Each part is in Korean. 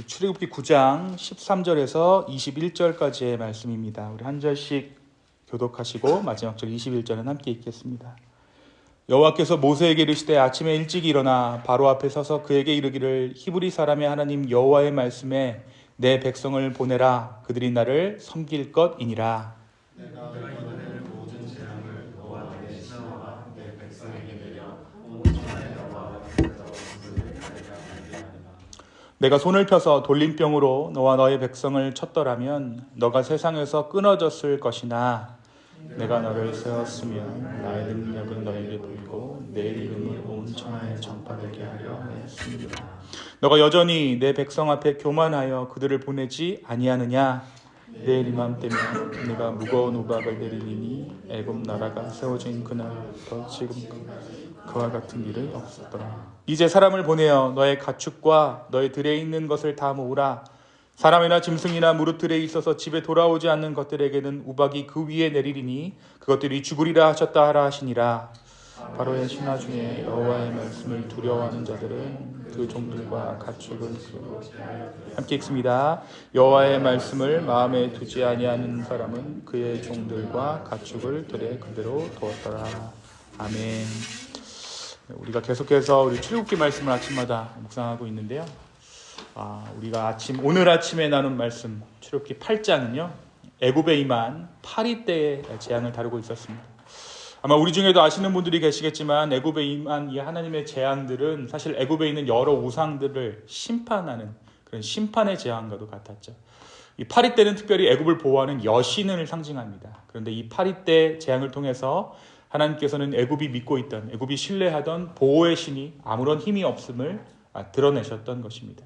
출애굽기 9장 13절에서 21절까지의 말씀입니다. 우리 한 절씩 교독하시고 마지막 절 21절은 함께 읽겠습니다. 여호와께서 모세에게 이르시되 아침에 일찍 일어나 바로 앞에 서서 그에게 이르기를 히브리 사람의 하나님 여호와의 말씀에 내 백성을 보내라. 그들이 나를 섬길 것이니라. 내가 이번에는 모든 재앙을 너와 내 신하와 내 백성에게 내려 온 천하의 여호와가 그들과 그들을 내가 알게 하리라. 내가 손을 펴서 돌림병으로 너와 너의 백성을 쳤더라면 너가 세상에서 끊어졌을 것이나 내가 너를 세웠으면 나의 능력은 너에게 보이고 내 이름을 온 천하에 전파되게 하려 했습니다. 너가 여전히 내 백성 앞에 교만하여 그들을 보내지 아니하느냐? 내일 이맘때면 내가 무거운 우박을 내리니 애굽 나라가 세워진 그날부터 지금까지 그와 같은 일은 없었더라. 이제 사람을 보내어 너의 가축과 너의 들에 있는 것을 다 모으라. 사람이나 짐승이나 무릇 들에 있어서 집에 돌아오지 않는 것들에게는 우박이 그 위에 내리리니 그것들이 죽으리라 하셨다 하라 하시니라. 바로의 신하 중에 여호와의 말씀을 두려워하는 자들은 그 종들과 가축을 함께 읽습니다. 여호와의 말씀을 마음에 두지 아니하는 사람은 그의 종들과 가축을 들에 그대로 두었더라. 아멘. 우리가 계속해서 우리 출애굽기 말씀을 아침마다 묵상하고 있는데요. 우리가 오늘 아침에 나눈 말씀 출애굽기 8장은요. 애굽에 임한 파리 때의 재앙을 다루고 있었습니다. 아마 우리 중에도 아시는 분들이 계시겠지만 애굽에 임한 이 하나님의 재앙들은 사실 애굽에 있는 여러 우상들을 심판하는 그런 심판의 재앙과도 같았죠. 이 파리 때는 특별히 애굽을 보호하는 여신을 상징합니다. 그런데 이 파리 때 재앙을 통해서 하나님께서는 애굽이 믿고 있던, 애굽이 신뢰하던 보호의 신이 아무런 힘이 없음을 드러내셨던 것입니다.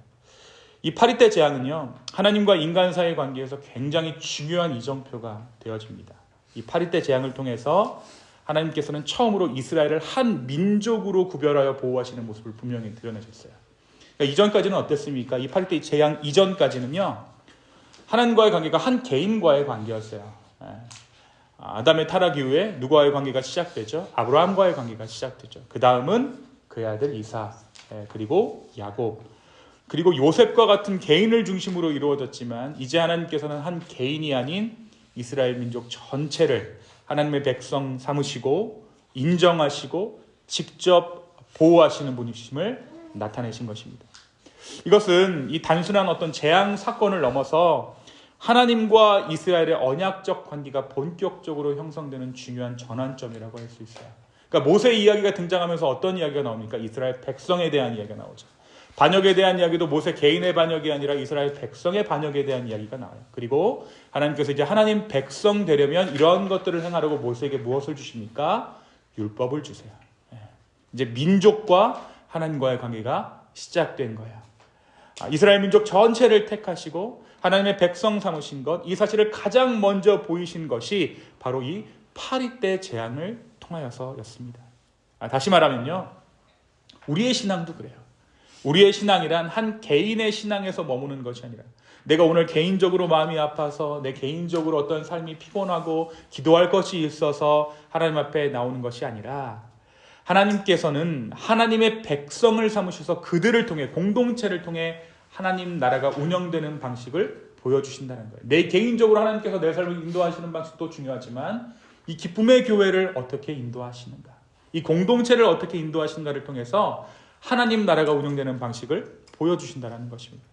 이 파리 때 재앙은요, 하나님과 인간 사이의 관계에서 굉장히 중요한 이정표가 되어집니다. 이 파리 때 재앙을 통해서 하나님께서는 처음으로 이스라엘을 한 민족으로 구별하여 보호하시는 모습을 분명히 드러내셨어요. 그러니까 이전까지는 어땠습니까? 이 파리 때 재앙 이전까지는요, 하나님과의 관계가 한 개인과의 관계였어요. 아담의 타락 이후에 누구와의 관계가 시작되죠? 아브라함과의 관계가 시작되죠. 그 다음은 그의 아들 이삭, 그리고 야곱, 그리고 요셉과 같은 개인을 중심으로 이루어졌지만 이제 하나님께서는 한 개인이 아닌 이스라엘 민족 전체를 하나님의 백성 삼으시고 인정하시고 직접 보호하시는 분이심을 나타내신 것입니다. 이것은 이 단순한 어떤 재앙 사건을 넘어서 하나님과 이스라엘의 언약적 관계가 본격적으로 형성되는 중요한 전환점이라고 할 수 있어요. 그러니까 모세 이야기가 등장하면서 어떤 이야기가 나옵니까? 이스라엘 백성에 대한 이야기가 나오죠. 반역에 대한 이야기도 모세 개인의 반역이 아니라 이스라엘 백성의 반역에 대한 이야기가 나와요. 그리고 하나님께서 이제 하나님 백성 되려면 이런 것들을 행하려고 모세에게 무엇을 주십니까? 율법을 주세요. 이제 민족과 하나님과의 관계가 시작된 거예요. 이스라엘 민족 전체를 택하시고 하나님의 백성 삼으신 것, 이 사실을 가장 먼저 보이신 것이 바로 이 파리 때 재앙을 통하여서였습니다. 다시 말하면요, 우리의 신앙도 그래요. 우리의 신앙이란 한 개인의 신앙에서 머무는 것이 아니라 내가 오늘 개인적으로 마음이 아파서 내 개인적으로 어떤 삶이 피곤하고 기도할 것이 있어서 하나님 앞에 나오는 것이 아니라 하나님께서는 하나님의 백성을 삼으셔서 그들을 통해 공동체를 통해 하나님 나라가 운영되는 방식을 보여주신다는 거예요. 내 개인적으로 하나님께서 내 삶을 인도하시는 방식도 중요하지만 이 기쁨의 교회를 어떻게 인도하시는가, 이 공동체를 어떻게 인도하시는가를 통해서 하나님 나라가 운영되는 방식을 보여주신다는 것입니다.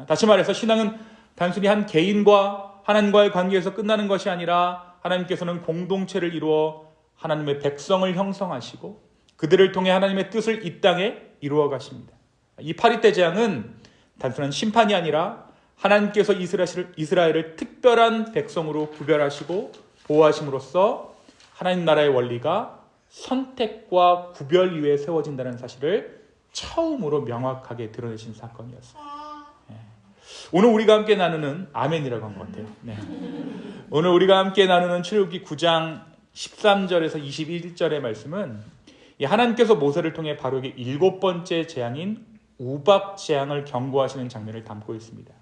다시 말해서 신앙은 단순히 한 개인과 하나님과의 관계에서 끝나는 것이 아니라 하나님께서는 공동체를 이루어 하나님의 백성을 형성하시고 그들을 통해 하나님의 뜻을 이 땅에 이루어 가십니다. 이 파리 때 재앙은 단순한 심판이 아니라 하나님께서 이스라엘을 특별한 백성으로 구별하시고 보호하심으로써 하나님 나라의 원리가 선택과 구별 위에 세워진다는 사실을 처음으로 명확하게 드러내신 사건이었어요. 오늘 우리가 함께 나누는 아멘이라고 한 것 같아요. 오늘 우리가 함께 나누는 출애굽기 9장 13절에서 21절의 말씀은 하나님께서 모세를 통해 바로에게 7번째 재앙인 우박 재앙을 경고하시는 장면을 담고 있습니다.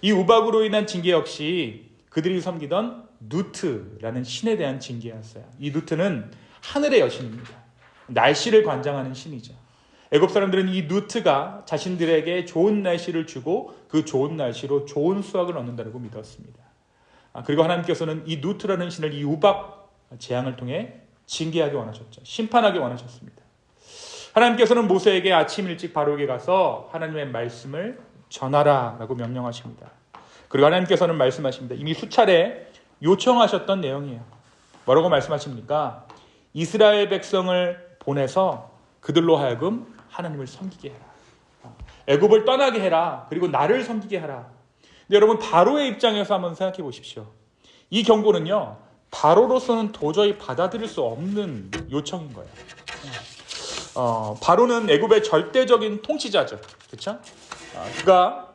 이 우박으로 인한 징계 역시 그들이 섬기던 누트라는 신에 대한 징계였어요. 이 누트는 하늘의 여신입니다. 날씨를 관장하는 신이죠. 애굽 사람들은 이 누트가 자신들에게 좋은 날씨를 주고 그 좋은 날씨로 좋은 수확을 얻는다고 믿었습니다. 그리고 하나님께서는 이 누트라는 신을 이 우박 재앙을 통해 징계하기 원하셨죠. 심판하기 원하셨습니다. 하나님께서는 모세에게 아침 일찍 바로에게 가서 하나님의 말씀을 전하라 라고 명령하십니다. 그리고 하나님께서는 말씀하십니다. 이미 수차례 요청하셨던 내용이에요. 뭐라고 말씀하십니까? 이스라엘 백성을 보내서 그들로 하여금 하나님을 섬기게 해라. 애굽을 떠나게 해라. 그리고 나를 섬기게 하라. 근데 여러분, 바로의 입장에서 한번 생각해 보십시오. 이 경고는요, 바로로서는 도저히 받아들일 수 없는 요청인 거예요. 바로는 애굽의 절대적인 통치자죠. 그렇죠? 그가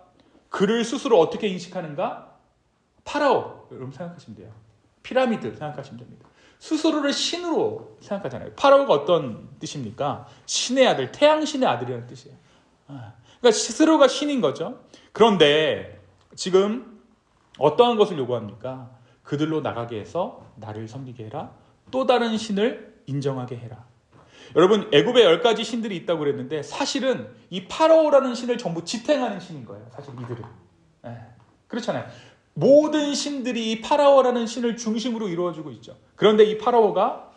그를 스스로 어떻게 인식하는가? 파라오, 여러분 생각하시면 돼요. 피라미드 생각하시면 됩니다. 스스로를 신으로 생각하잖아요. 파라오가 어떤 뜻입니까? 신의 아들, 태양신의 아들이라는 뜻이에요. 그러니까 스스로가 신인 거죠. 그런데 지금 어떠한 것을 요구합니까? 그들로 나가게 해서 나를 섬기게 해라. 또 다른 신을 인정하게 해라. 여러분, 애굽에 10가지 신들이 있다고 그랬는데 사실은 이 파라오라는 신을 전부 지탱하는 신인 거예요. 사실 이들은. 그렇잖아요. 모든 신들이 이 파라오라는 신을 중심으로 이루어지고 있죠. 그런데 이 파라오가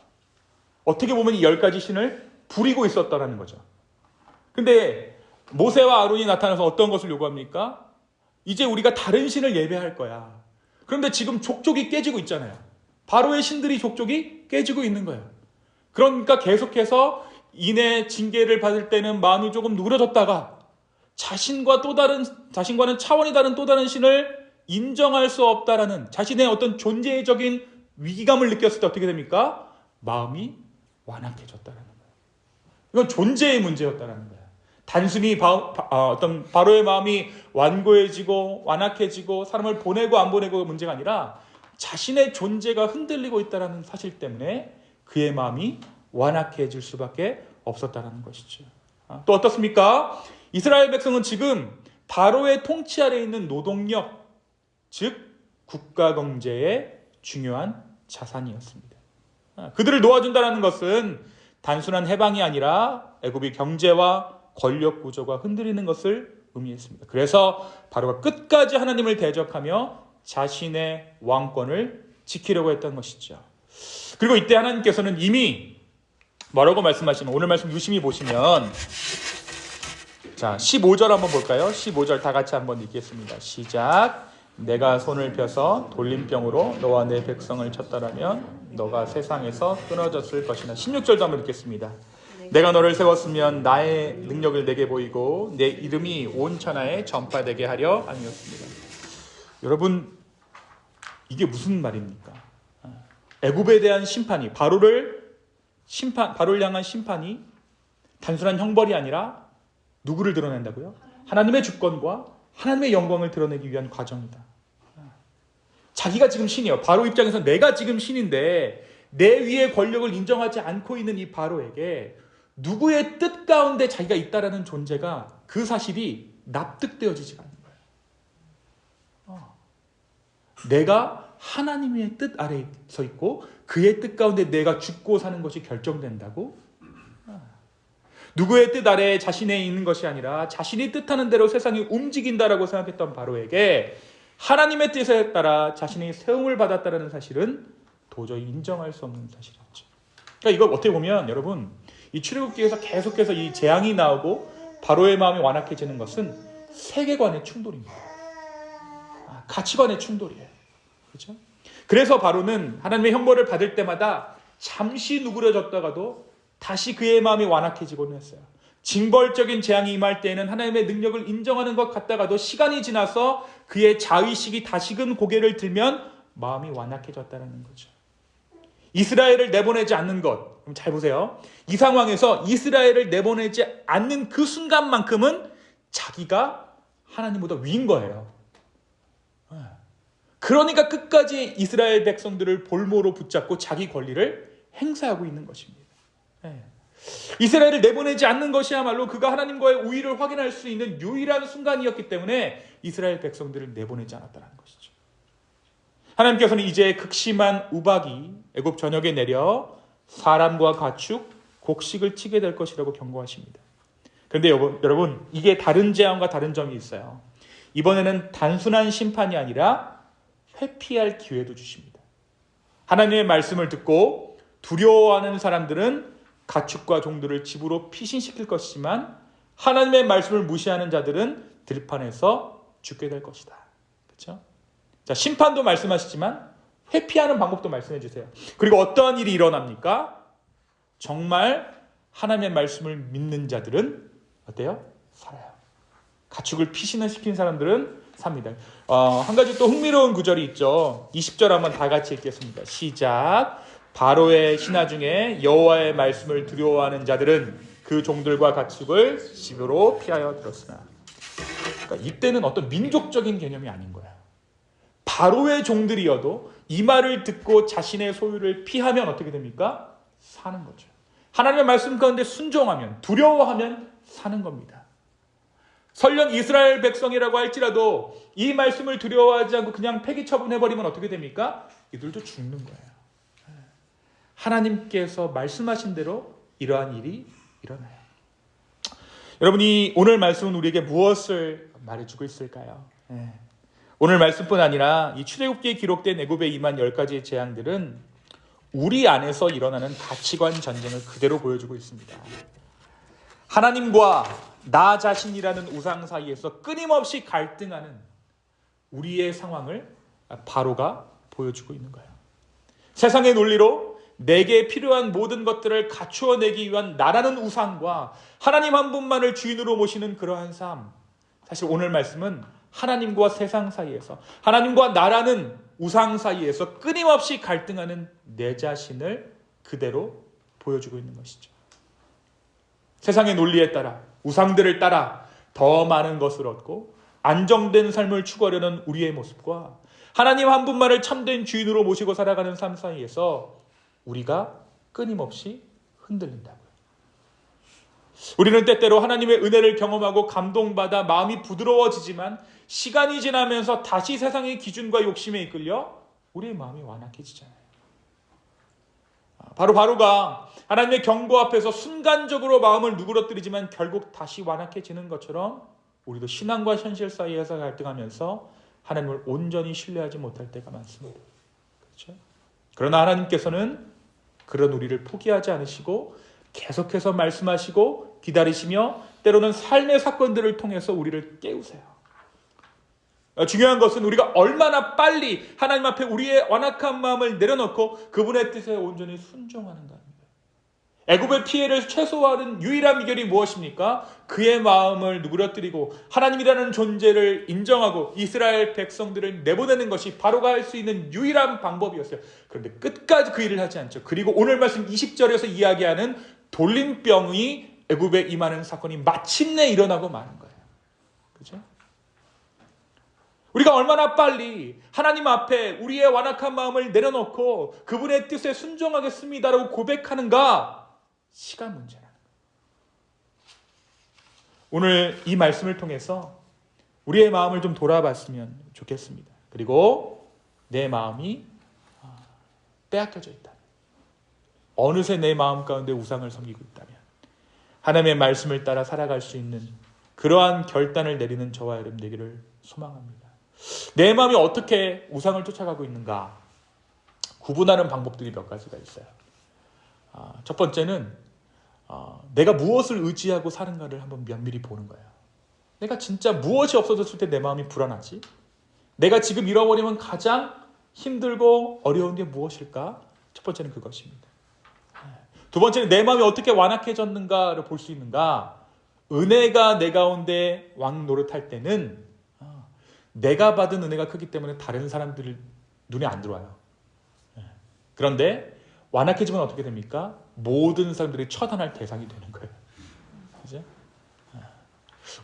어떻게 보면 이 10가지 신을 부리고 있었다는 거죠. 근데 모세와 아론이 나타나서 어떤 것을 요구합니까? 이제 우리가 다른 신을 예배할 거야. 그런데 지금 족족이 깨지고 있잖아요. 바로의 신들이 족족이 깨지고 있는 거예요. 그러니까 계속해서 인의 징계를 받을 때는 마음이 조금 누그러졌다가 자신과는 차원이 다른 또 다른 신을 인정할 수 없다라는 자신의 어떤 존재적인 위기감을 느꼈을 때 어떻게 됩니까? 마음이 완악해졌다라는 거예요. 이건 존재의 문제였다라는 거예요. 단순히 어떤 바로의 마음이 완고해지고 완악해지고 사람을 보내고 안 보내고가 문제가 아니라 자신의 존재가 흔들리고 있다는 사실 때문에 그의 마음이 완악해질 수밖에 없었다는 것이죠. 또 어떻습니까? 이스라엘 백성은 지금 바로의 통치 아래에 있는 노동력, 즉 국가 경제의 중요한 자산이었습니다. 그들을 놓아준다는 것은 단순한 해방이 아니라 애굽의 경제와 권력 구조가 흔들리는 것을 의미했습니다. 그래서 바로가 끝까지 하나님을 대적하며 자신의 왕권을 지키려고 했던 것이죠. 그리고 이때 하나님께서는 이미 뭐라고 말씀하시면, 오늘 말씀 유심히 보시면, 자 15절 한번 볼까요? 15절 다 같이 한번 읽겠습니다. 시작. 내가 손을 펴서 돌림병으로 너와 내 백성을 쳤더라면 너가 세상에서 끊어졌을 것이나. 16절도 한번 읽겠습니다. 내가 너를 세웠으면 나의 능력을 내게 보이고 내 이름이 온 천하에 전파되게 하려 함이었습니다. 여러분, 이게 무슨 말입니까? 애굽에 대한 심판이, 바로를 향한 심판이 단순한 형벌이 아니라 누구를 드러낸다고요? 하나님의 주권과 하나님의 영광을 드러내기 위한 과정이다. 자기가 지금 신이에요. 바로 입장에서 내가 지금 신인데 내 위의 권력을 인정하지 않고 있는 이 바로에게 누구의 뜻 가운데 자기가 있다라는 존재가, 그 사실이 납득되어지지가 않는 거예요. 내가 하나님의 뜻 아래에 서 있고 그의 뜻 가운데 내가 죽고 사는 것이 결정된다고? 누구의 뜻 아래에 자신이 있는 것이 아니라 자신이 뜻하는 대로 세상이 움직인다라고 생각했던 바로에게 하나님의 뜻에 따라 자신이 세움을 받았다는 사실은 도저히 인정할 수 없는 사실이었죠. 그러니까 이걸 어떻게 보면 여러분, 이 출애굽기에서 계속해서 이 재앙이 나오고 바로의 마음이 완악해지는 것은 세계관의 충돌입니다. 가치관의 충돌이에요. 그렇죠? 그래서 바로는 하나님의 형벌을 받을 때마다 잠시 누그러졌다가도 다시 그의 마음이 완악해지곤 했어요. 징벌적인 재앙이 임할 때에는 하나님의 능력을 인정하는 것 같다가도 시간이 지나서 그의 자의식이 다시금 고개를 들면 마음이 완악해졌다는 거죠. 이스라엘을 내보내지 않는 것, 그럼 잘 보세요. 이 상황에서 이스라엘을 내보내지 않는 그 순간만큼은 자기가 하나님보다 위인 거예요. 그러니까 끝까지 이스라엘 백성들을 볼모로 붙잡고 자기 권리를 행사하고 있는 것입니다. 이스라엘을 내보내지 않는 것이야말로 그가 하나님과의 우위를 확인할 수 있는 유일한 순간이었기 때문에 이스라엘 백성들을 내보내지 않았다는 것이죠. 하나님께서는 이제 극심한 우박이 애굽 전역에 내려 사람과 가축, 곡식을 치게 될 것이라고 경고하십니다. 그런데 여러분, 이게 다른 재앙과 다른 점이 있어요. 이번에는 단순한 심판이 아니라 회피할 기회도 주십니다. 하나님의 말씀을 듣고 두려워하는 사람들은 가축과 종들을 집으로 피신시킬 것이지만 하나님의 말씀을 무시하는 자들은 들판에서 죽게 될 것이다. 그렇죠? 자, 심판도 말씀하시지만 회피하는 방법도 말씀해 주세요. 그리고 어떠한 일이 일어납니까? 정말 하나님의 말씀을 믿는 자들은 어때요? 살아요. 가축을 피신시킨 사람들은 삽니다. 한 가지 또 흥미로운 구절이 있죠. 20절 한번 다 같이 읽겠습니다. 시작. 바로의 신하 중에 여호와의 말씀을 두려워하는 자들은 그 종들과 가축을 집으로 피하여 들었으나. 그러니까 이때는 어떤 민족적인 개념이 아닌 거야. 바로의 종들이어도 이 말을 듣고 자신의 소유를 피하면 어떻게 됩니까? 사는 거죠. 하나님의 말씀 가운데 순종하면, 두려워하면 사는 겁니다. 설령 이스라엘 백성이라고 할지라도 이 말씀을 두려워하지 않고 그냥 폐기 처분해버리면 어떻게 됩니까? 이들도 죽는 거예요. 하나님께서 말씀하신 대로 이러한 일이 일어나요. 여러분이 오늘 말씀은 우리에게 무엇을 말해주고 있을까요? 오늘 말씀뿐 아니라 이 출애굽기에 기록된 애굽에 임한 10가지의 재앙들은 우리 안에서 일어나는 가치관 전쟁을 그대로 보여주고 있습니다. 하나님과 나 자신이라는 우상 사이에서 끊임없이 갈등하는 우리의 상황을 바로가 보여주고 있는 거예요. 세상의 논리로 내게 필요한 모든 것들을 갖추어내기 위한 나라는 우상과 하나님 한 분만을 주인으로 모시는 그러한 삶. 사실 오늘 말씀은 하나님과 세상 사이에서, 하나님과 나라는 우상 사이에서 끊임없이 갈등하는 내 자신을 그대로 보여주고 있는 것이죠. 세상의 논리에 따라, 우상들을 따라 더 많은 것을 얻고 안정된 삶을 추구하려는 우리의 모습과 하나님 한 분만을 참된 주인으로 모시고 살아가는 삶 사이에서 우리가 끊임없이 흔들린다고요. 우리는 때때로 하나님의 은혜를 경험하고 감동받아 마음이 부드러워지지만 시간이 지나면서 다시 세상의 기준과 욕심에 이끌려 우리의 마음이 완악해지잖아요. 바로가 하나님의 경고 앞에서 순간적으로 마음을 누그러뜨리지만 결국 다시 완악해지는 것처럼 우리도 신앙과 현실 사이에서 갈등하면서 하나님을 온전히 신뢰하지 못할 때가 많습니다. 그렇죠? 그러나 하나님께서는 그런 우리를 포기하지 않으시고 계속해서 말씀하시고 기다리시며 때로는 삶의 사건들을 통해서 우리를 깨우세요. 중요한 것은 우리가 얼마나 빨리 하나님 앞에 우리의 완악한 마음을 내려놓고 그분의 뜻에 온전히 순종하는가입니다. 애굽의 피해를 최소화하는 유일한 비결이 무엇입니까? 그의 마음을 누그러뜨리고 하나님이라는 존재를 인정하고 이스라엘 백성들을 내보내는 것이 바로가 할 수 있는 유일한 방법이었어요. 그런데 끝까지 그 일을 하지 않죠. 그리고 오늘 말씀 20절에서 이야기하는 돌림병이 애굽에 임하는 사건이 마침내 일어나고 마는 거예요. 그렇죠? 우리가 얼마나 빨리 하나님 앞에 우리의 완악한 마음을 내려놓고 그분의 뜻에 순종하겠습니다라고 고백하는가? 시간 문제라는 거예요. 오늘 이 말씀을 통해서 우리의 마음을 좀 돌아봤으면 좋겠습니다. 그리고 내 마음이 빼앗겨져 있다. 어느새 내 마음 가운데 우상을 섬기고 있다면 하나님의 말씀을 따라 살아갈 수 있는 그러한 결단을 내리는 저와 여러분 되기를 소망합니다. 내 마음이 어떻게 우상을 쫓아가고 있는가 구분하는 방법들이 몇 가지가 있어요. 첫 번째는 내가 무엇을 의지하고 사는가를 한번 면밀히 보는 거예요. 내가 진짜 무엇이 없어졌을 때 내 마음이 불안하지? 내가 지금 잃어버리면 가장 힘들고 어려운 게 무엇일까? 첫 번째는 그것입니다. 두 번째는 내 마음이 어떻게 완악해졌는가를 볼 수 있는가? 은혜가 내 가운데 왕 노릇할 때는 내가 받은 은혜가 크기 때문에 다른 사람들 눈에 안 들어와요. 그런데 완악해지면 어떻게 됩니까? 모든 사람들이 처단할 대상이 되는 거예요. 그죠?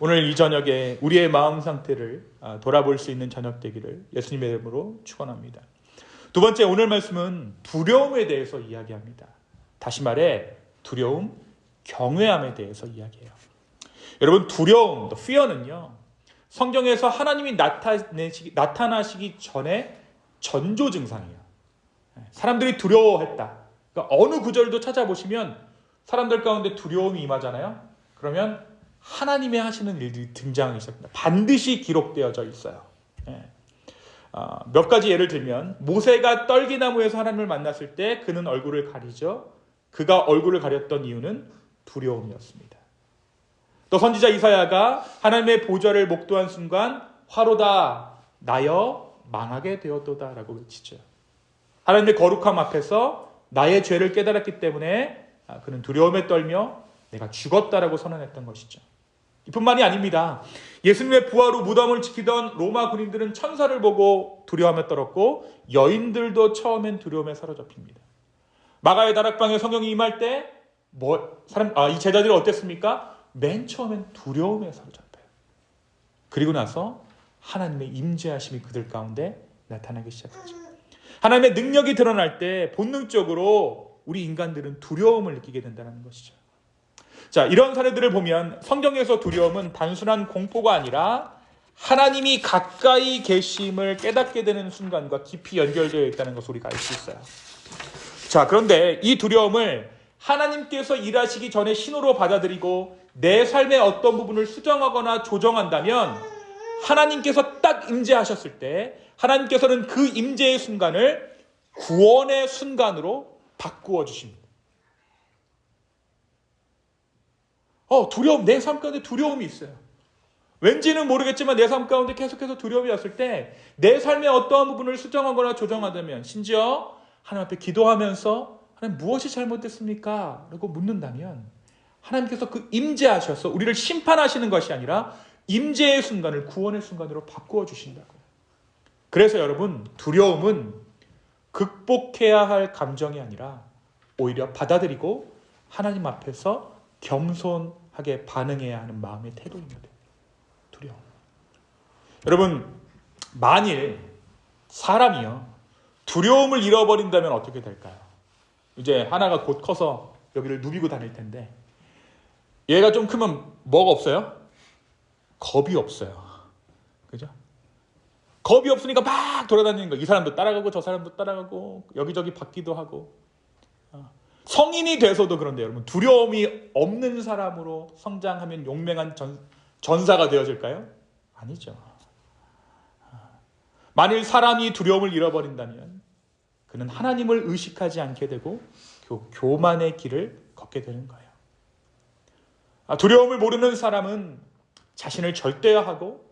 오늘 이 저녁에 우리의 마음 상태를 돌아볼 수 있는 저녁 되기를 예수님의 이름으로 축원합니다. 두 번째, 오늘 말씀은 두려움에 대해서 이야기합니다. 다시 말해 두려움, 경외함에 대해서 이야기해요. 여러분, 두려움, fear는요, 성경에서 하나님이 나타나시기 전에 전조 증상이에요. 사람들이 두려워했다. 그러니까 어느 구절도 찾아보시면 사람들 가운데 두려움이 임하잖아요. 그러면 하나님의 하시는 일들이 등장하기 시작합니다. 반드시 기록되어져 있어요. 예. 몇 가지 예를 들면 모세가 떨기나무에서 하나님을 만났을 때 그는 얼굴을 가리죠. 그가 얼굴을 가렸던 이유는 두려움이었습니다. 또 선지자 이사야가 하나님의 보좌를 목도한 순간 화로다 나여 망하게 되었도다 라고 외치죠. 하나님의 거룩함 앞에서 나의 죄를 깨달았기 때문에 그는 두려움에 떨며 내가 죽었다라고 선언했던 것이죠. 이뿐만이 아닙니다. 예수님의 부활 후 무덤을 지키던 로마 군인들은 천사를 보고 두려움에 떨었고 여인들도 처음엔 두려움에 사로잡힙니다. 마가의 다락방에 성령이 임할 때 이 제자들이 어땠습니까? 맨 처음엔 두려움에 사로잡혀요. 그리고 나서 하나님의 임재하심이 그들 가운데 나타나기 시작하죠. 하나님의 능력이 드러날 때 본능적으로 우리 인간들은 두려움을 느끼게 된다는 것이죠. 자, 이런 사례들을 보면 성경에서 두려움은 단순한 공포가 아니라 하나님이 가까이 계심을 깨닫게 되는 순간과 깊이 연결되어 있다는 것을 우리가 알 수 있어요. 자, 그런데 이 두려움을 하나님께서 일하시기 전에 신호로 받아들이고 내 삶의 어떤 부분을 수정하거나 조정한다면 하나님께서 딱 임재하셨을 때 하나님께서는 그 임재의 순간을 구원의 순간으로 바꾸어 주십니다. 두려움, 내 삶 가운데 두려움이 있어요. 왠지는 모르겠지만 내 삶 가운데 계속해서 두려움이 왔을 때 내 삶의 어떠한 부분을 수정하거나 조정하다면 심지어 하나님 앞에 기도하면서 하나님 무엇이 잘못됐습니까? 라고 묻는다면 하나님께서 그 임재하셔서 우리를 심판하시는 것이 아니라 임재의 순간을 구원의 순간으로 바꾸어 주신다고요. 그래서 여러분, 두려움은 극복해야 할 감정이 아니라 오히려 받아들이고 하나님 앞에서 겸손하게 반응해야 하는 마음의 태도입니다. 두려움. 여러분, 만일 사람이요 두려움을 잃어버린다면 어떻게 될까요? 이제 하나가 곧 커서 여기를 누비고 다닐 텐데 얘가 좀 크면 뭐가 없어요? 겁이 없어요. 그죠? 겁이 없으니까 막 돌아다니는 거. 이 사람도 따라가고 저 사람도 따라가고 여기저기 받기도 하고. 성인이 돼서도 그런데 여러분 두려움이 없는 사람으로 성장하면 용맹한 전사가 되어질까요? 아니죠. 만일 사람이 두려움을 잃어버린다면 그는 하나님을 의식하지 않게 되고 교만의 길을 걷게 되는 거예요. 두려움을 모르는 사람은 자신을 절대화하고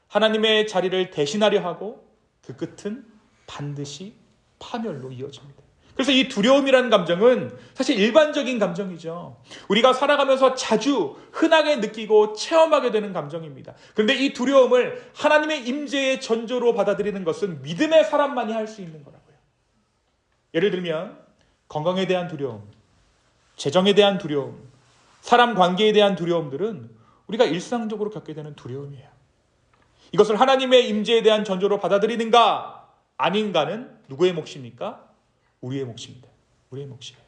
하나님의 자리를 대신하려 하고 그 끝은 반드시 파멸로 이어집니다. 그래서 이 두려움이라는 감정은 사실 일반적인 감정이죠. 우리가 살아가면서 자주 흔하게 느끼고 체험하게 되는 감정입니다. 그런데 이 두려움을 하나님의 임재의 전조로 받아들이는 것은 믿음의 사람만이 할 수 있는 거라고요. 예를 들면 건강에 대한 두려움, 재정에 대한 두려움, 사람 관계에 대한 두려움들은 우리가 일상적으로 겪게 되는 두려움이에요. 이것을 하나님의 임재에 대한 전조로 받아들이는가 아닌가는 누구의 몫입니까? 우리의 몫입니다. 우리의 몫이에요.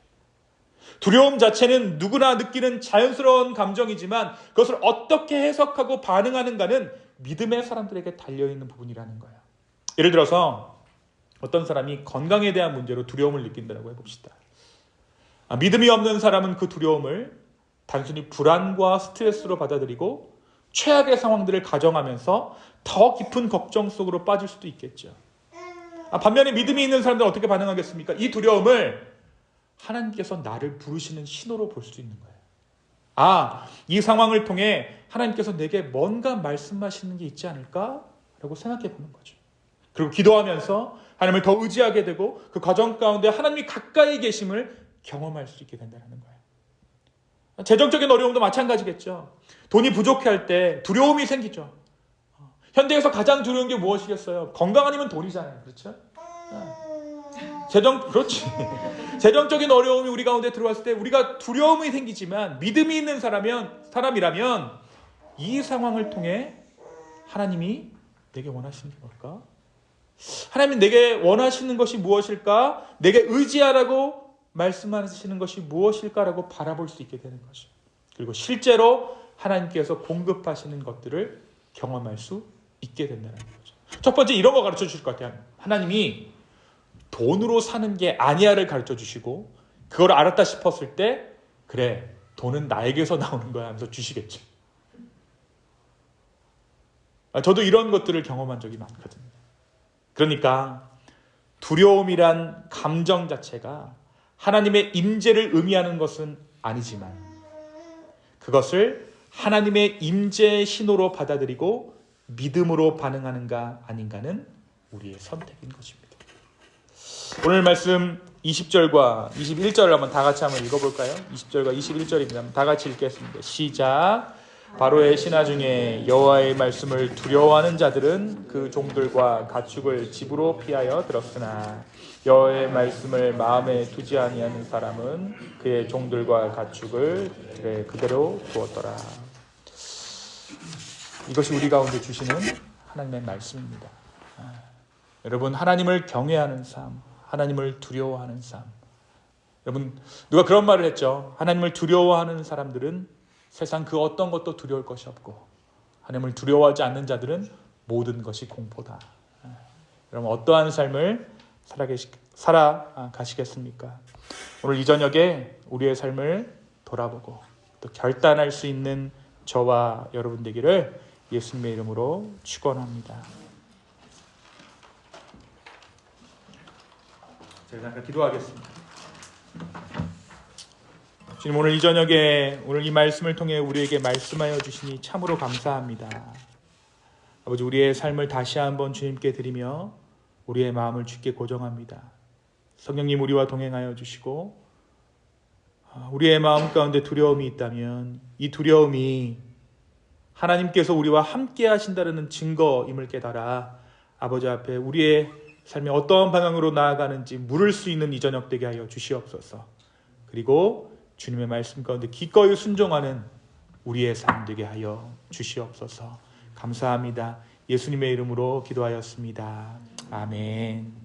두려움 자체는 누구나 느끼는 자연스러운 감정이지만 그것을 어떻게 해석하고 반응하는가는 믿음의 사람들에게 달려있는 부분이라는 거예요. 예를 들어서 어떤 사람이 건강에 대한 문제로 두려움을 느낀다고 해봅시다. 믿음이 없는 사람은 그 두려움을 단순히 불안과 스트레스로 받아들이고 최악의 상황들을 가정하면서 더 깊은 걱정 속으로 빠질 수도 있겠죠. 반면에 믿음이 있는 사람들은 어떻게 반응하겠습니까? 이 두려움을 하나님께서 나를 부르시는 신호로 볼 수 있는 거예요. 이 상황을 통해 하나님께서 내게 뭔가 말씀하시는 게 있지 않을까? 라고 생각해 보는 거죠. 그리고 기도하면서 하나님을 더 의지하게 되고 그 과정 가운데 하나님이 가까이 계심을 경험할 수 있게 된다는 거예요. 재정적인 어려움도 마찬가지겠죠. 돈이 부족할 때 두려움이 생기죠. 현대에서 가장 두려운 게 무엇이겠어요? 건강 아니면 돈이잖아요. 그렇죠? 그렇지. 재정적인 어려움이 우리 가운데 들어왔을 때 우리가 두려움이 생기지만 믿음이 있는 사람이라면 이 상황을 통해 하나님이 내게 원하시는 게 뭘까? 하나님이 내게 원하시는 것이 무엇일까? 내게 의지하라고 말씀하시는 것이 무엇일까라고 바라볼 수 있게 되는 거죠. 그리고 실제로 하나님께서 공급하시는 것들을 경험할 수 있게 된다는 거죠. 첫 번째 이런 거 가르쳐 주실 것 같아요. 하나님이 돈으로 사는 게 아니야를 가르쳐 주시고 그걸 알았다 싶었을 때 그래 돈은 나에게서 나오는 거야 하면서 주시겠죠. 저도 이런 것들을 경험한 적이 많거든요. 그러니까 두려움이란 감정 자체가 하나님의 임재를 의미하는 것은 아니지만 그것을 하나님의 임재의 신호로 받아들이고 믿음으로 반응하는가 아닌가는 우리의 선택인 것입니다. 오늘 말씀 20절과 21절을 한번 다 같이 한번 읽어볼까요? 20절과 21절입니다. 다 같이 읽겠습니다. 시작. 바로의 신하 중에 여호와의 말씀을 두려워하는 자들은 그 종들과 가축을 집으로 피하여 들었으나 여호와의 말씀을 마음에 두지 아니하는 사람은 그의 종들과 가축을 들에 그대로 두었더라. 이것이 우리 가운데 주시는 하나님의 말씀입니다. 여러분, 하나님을 경외하는 삶, 하나님을 두려워하는 삶. 여러분, 누가 그런 말을 했죠. 하나님을 두려워하는 사람들은 세상 그 어떤 것도 두려울 것이 없고 하나님을 두려워하지 않는 자들은 모든 것이 공포다. 여러분, 어떠한 삶을 살아가시겠습니까? 오늘 이 저녁에 우리의 삶을 돌아보고 또 결단할 수 있는 저와 여러분 되기를 예수님의 이름으로 축원합니다. 제가 잠깐 기도하겠습니다. 주님, 오늘 이 저녁에 오늘 이 말씀을 통해 우리에게 말씀하여 주시니 참으로 감사합니다. 아버지, 우리의 삶을 다시 한번 주님께 드리며 우리의 마음을 주께 고정합니다. 성령님, 우리와 동행하여 주시고 우리의 마음 가운데 두려움이 있다면 이 두려움이 하나님께서 우리와 함께 하신다는 증거임을 깨달아 아버지 앞에 우리의 삶이 어떠한 방향으로 나아가는지 물을 수 있는 이 저녁 되게 하여 주시옵소서. 그리고 주님의 말씀 가운데 기꺼이 순종하는 우리의 삶 되게 하여 주시옵소서. 감사합니다. 예수님의 이름으로 기도하였습니다. 아멘.